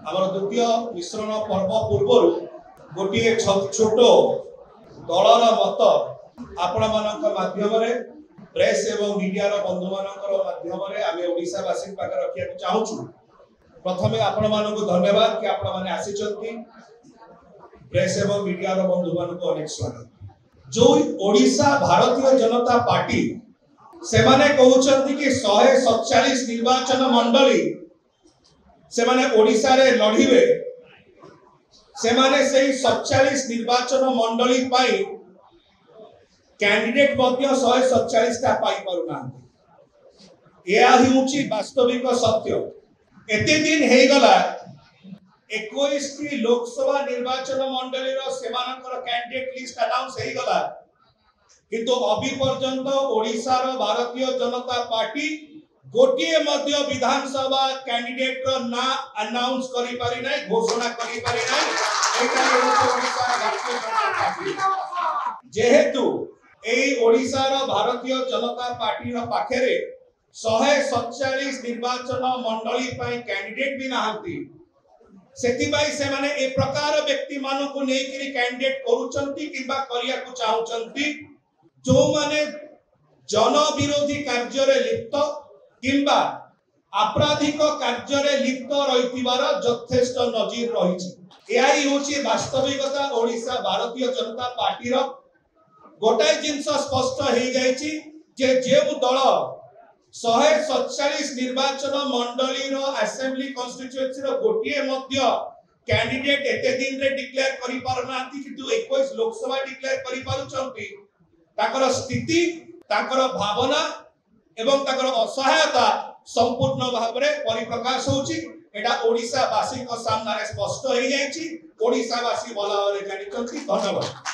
आमर द्वितीय मिश्रण पर्व पूर्व गोटे छोट दलर मत आपण माध्यम प्रेस एवं मीडिया बंधु माध्यम आम ओडावासी पाखे रखा चाहूँ। प्रथम आपण मानक धन्यवाद कि आपण माने आसी प्रेस एवं मीडिया बंधु मानक अनेक स्वागत। जो ओडिशा भारतीय जनता पार्टी से माने कहउछंती कि 147 निर्वाचन मंडली से माने ओडिशा रे लढिबे से माने सेही 47 निर्वाचन मंडली पाई कैंडिडेट मध्य 147 टा पाई परुना। यह हिउची वास्तविक सत्य। एते दिन हे गला 21 टी लोकसभा निर्वाचन मंडली रो सेमानकर कैंडिडेट लिस्ट अनाउंस हे गला, किंतु अभी पर्यंत ओडिशा रो भारतीय जनता पार्टी गोटे मध्य विधानसभा कैंडिडेट रो ना अनाउंस करि पारि नै, घोषणा करि पारि नै। एटा ओडिशा भारतीय जनता पार्टी जेहेतु एई ओडिशा रो भारतीय जनता पार्टी रो पाखेरे 147 निर्वाचन मंडली पाई कैंडिडेट भी नाहंती, सेतिबाई से माने ए प्रकार व्यक्ति मानकु नेकिरी कैंडिडेट करूचंती किबा करिया को चाहुचंती जो माने जन विरोधी कार्य रे लिप्त किबा आपराधिक कार्य रे लिप्त रहितिबार यथेष्ट नजीर रहिछि। एआई होछि वास्तविकता। ओडिशा भारतीय जनता पार्टी रो गोटाई जिंस स्पष्ट हे जायछि जे जेउ दल 147 निर्वाचन मंडली रो असेंबली कॉन्स्टिट्यूएंसी रो गोटिए मध्य कैंडिडेट एते दिन रे डिक्लेयर करि पारनांती, किंतु 21 लोकसभा डिक्लेयर करि पारुचंती। ताकर स्थिति, ताकर भावना एवं ताकर असहायता संपूर्ण भाबरे परिप्रकाश होछि। एटा ओडिशा वासी को सामने स्पष्ट हे जायछि। ओडिशा वासी भला रे जानिचंती। धन्यवाद।